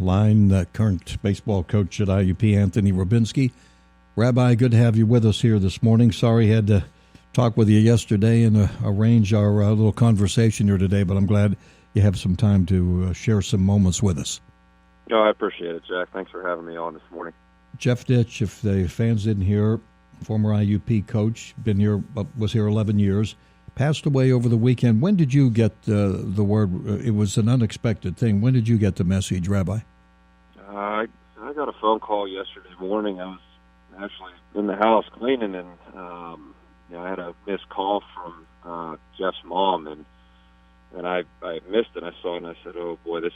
Line, current baseball coach at IUP, Anthony Rebyanski. Rabbi, good to have you with us here this morning. Sorry I had to talk with you yesterday and arrange our little conversation here today, but I'm glad you have some time to share some moments with us. No, I appreciate it, Jack. Thanks for having me on this morning. Jeff Ditch, if the fans didn't hear, former IUP coach, was here 11 years, passed away over the weekend. When did you get the word? It was an unexpected thing. When did you get the message, Rabbi? I got a phone call yesterday morning. I was actually in the house cleaning, and I had a missed call from Jeff's mom, and I missed it. I saw it, and I said, "Oh boy, this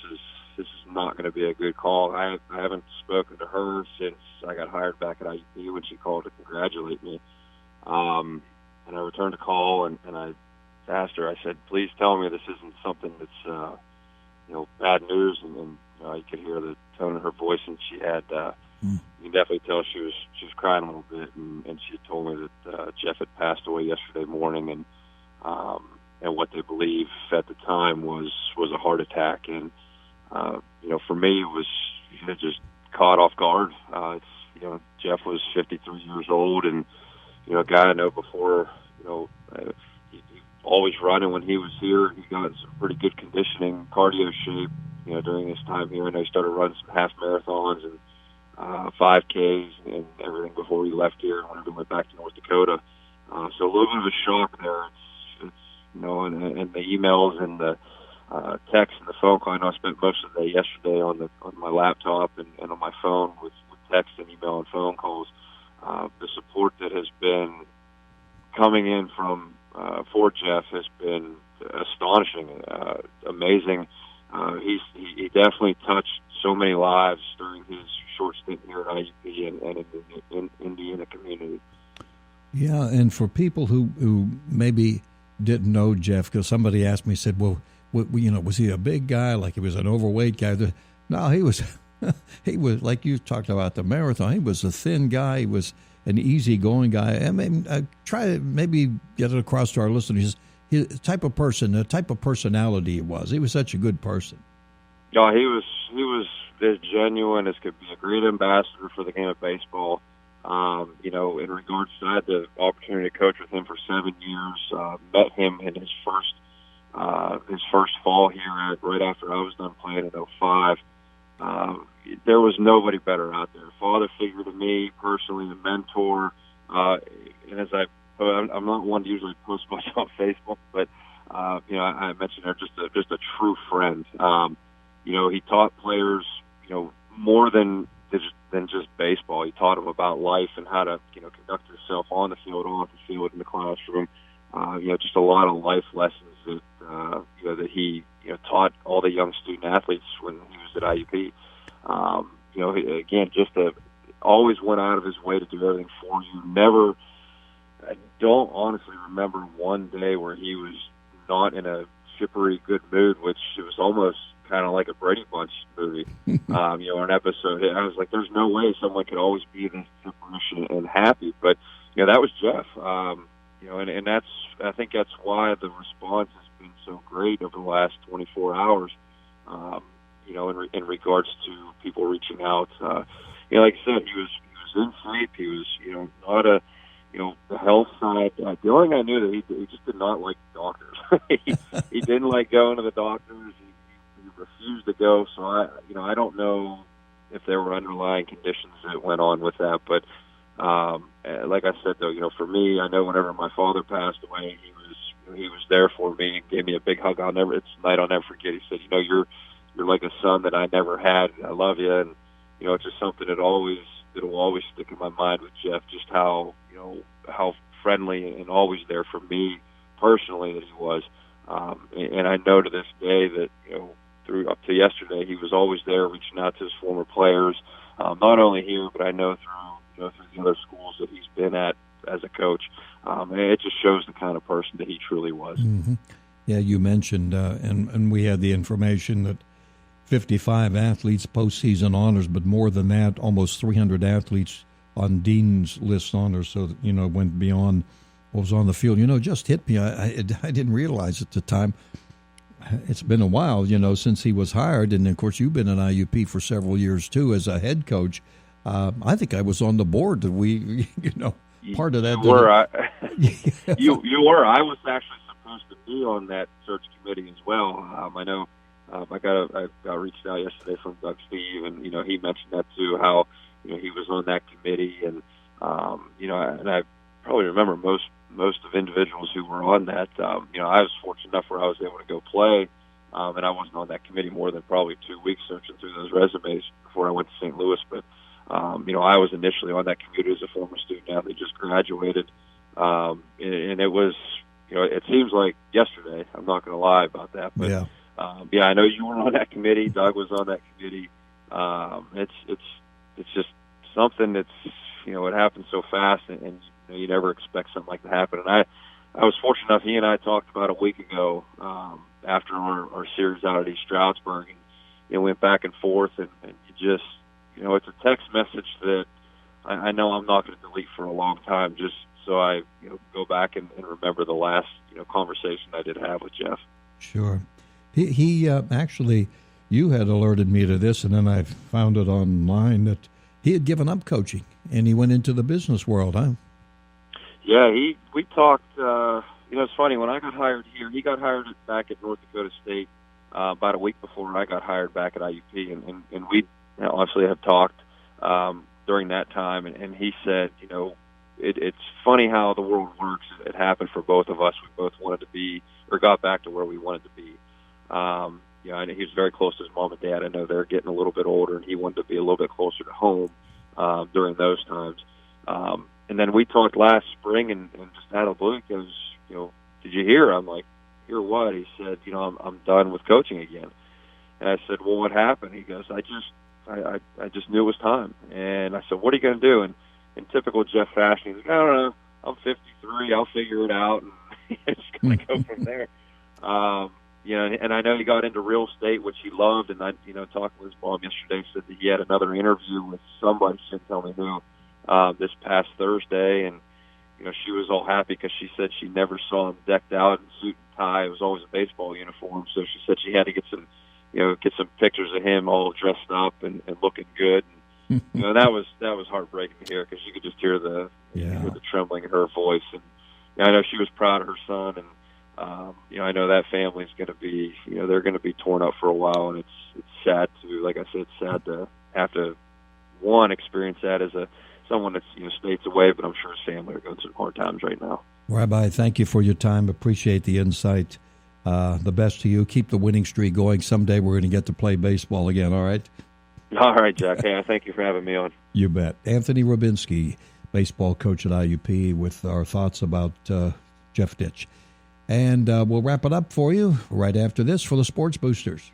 is not going to be a good call." I haven't spoken to her since I got hired back at IUP when she called to congratulate me. And I returned a call, and I asked her, I said, "Please tell me this isn't something that's, bad news." And you could hear the tone in her voice, and she had, you can definitely tell she was crying a little bit, and she had told me that Jeff had passed away yesterday morning, and what they believe at the time was a heart attack. And, for me, it was just caught off guard. Jeff was 53 years old, and, a guy I know before, he always running when he was here. He got in some pretty good conditioning, cardio shape, during his time here. I know he started running some half marathons and 5Ks and everything before he left here and whenever he went back to North Dakota. So a little bit of a shock there. It's and the emails and the text and the phone call. I know I spent most of the day yesterday on my laptop and on my phone with text and email and phone calls. The support that has been coming in from for Jeff has been astonishing, amazing. He definitely touched so many lives during his short stint here at IUP and in the Indiana community. Yeah, and for people who maybe didn't know Jeff, because somebody asked me, said, "Well, was he a big guy, like he was an overweight guy?" No, he was. He was, like you talked about the marathon. He was a thin guy. He was an easygoing guy. I mean, try to maybe get it across to our listeners. His type of person, the type of personality he was. He was such a good person. Yeah, he was as genuine as could be. A great ambassador for the game of baseball. In regards to, I had the opportunity to coach with him for 7 years. Met him in his first fall here right after I was done playing in 2005. There was nobody better out there. Father figure to me personally, a mentor. And as I'm not one to usually post much on Facebook, but I mentioned there just a true friend. He taught players, more than just baseball. He taught them about life and how to, conduct yourself on the field, off the field, in the classroom. Just a lot of life lessons that he taught all the young student athletes when he was at IUP. Again, always went out of his way to do everything for you. I don't honestly remember one day where he was not in a chippery good mood, which it was almost kind of like a Brady Bunch movie, or an episode. I was like, there's no way someone could always be this chipperish and happy. But, that was Jeff. And I think that's why the response has been so great over the last 24 hours, in regards to people reaching out. Like I said, he was in shape. He was, not the health side. The only thing I knew that he just did not like doctors. he didn't like going to the doctors. He refused to go. So I don't know if there were underlying conditions that went on with that. But like I said, though, for me, I know whenever my father passed away, he was there for me and gave me a big hug. It's a night I'll never forget. He said, you're like a son that I never had. I love you. And, it's just something that will always stick in my mind with Jeff, just how friendly and always there for me personally that he was. And I know to this day that, through up to yesterday, he was always there reaching out to his former players, not only here, but I know through the other schools that he's been at as a coach. And it just shows the kind of person that he truly was. Mm-hmm. Yeah, you mentioned, and we had the information that 55 athletes postseason honors, but more than that, almost 300 athletes on Dean's List honors. So, went beyond what was on the field. Just hit me. I didn't realize at the time. it's been a while, since he was hired. And, of course, you've been an IUP for several years, too, as a head coach. I think I was on the board that we, part of that. You were. You were. I was actually supposed to be on that search committee as well. I know I got reached out yesterday from Doug Steve, and, he mentioned that, too, how, he was on that committee. And, and I probably remember most of individuals who were on that. I was fortunate enough where I was able to go play, and I wasn't on that committee more than probably 2 weeks searching through those resumes before I went to St. Louis. But, I was initially on that committee as a former student athlete, just graduated. And it was, it seems like yesterday. I'm not going to lie about that. But, yeah, I know you were on that committee. Doug was on that committee. It's just something that's, it happens so fast, and you never expect something like that to happen. And I was fortunate enough, he and I talked about a week ago after our series out at East Stroudsburg, and went back and forth, and you just, it's a text message that I know I'm not going to delete for a long time, just so I go back and remember the last conversation I did have with Jeff. Sure. He actually, you had alerted me to this, and then I found it online that he had given up coaching, and he went into the business world, huh? Yeah, we talked, it's funny, when I got hired here, he got hired back at North Dakota State about a week before I got hired back at IUP, and we obviously have talked during that time, and he said, it's funny how the world works. It happened for both of us. We both wanted to be, or got back to where we wanted to be. I know he was very close to his mom and dad. I know they're getting a little bit older, and he wanted to be a little bit closer to home during those times. And then we talked last spring, and just out of the blue, he goes, did you hear? I'm like, hear what? He said, I'm done with coaching again. And I said, well, what happened? He goes, I just knew it was time. And I said, what are you going to do? And in typical Jeff fashion, he's like, I don't know. I'm 53. I'll figure it out. And just going to go from there. And I know he got into real estate, which he loved. And I, talking with his mom yesterday, said that he had another interview with somebody, she didn't tell me who, this past Thursday. And, she was all happy because she said she never saw him decked out in suit and tie. It was always a baseball uniform. So she said she had to get some pictures of him all dressed up and looking good. And, that was heartbreaking to hear, because you could just hear the trembling in her voice. And I know she was proud of her son. And, I know that family's going to be, they're going to be torn up for a while. And it's sad to, like I said, it's sad to have to, experience that as someone that's, states away, but I'm sure his family are going through hard times right now. Rabbi, thank you for your time. Appreciate the insight. The best to you. Keep the winning streak going. Someday we're going to get to play baseball again, all right? All right, Jack. Hey, I thank you for having me on. You bet. Anthony Rebyanski, baseball coach at IUP, with our thoughts about Jeff Ditch. And we'll wrap it up for you right after this for the Sports Boosters.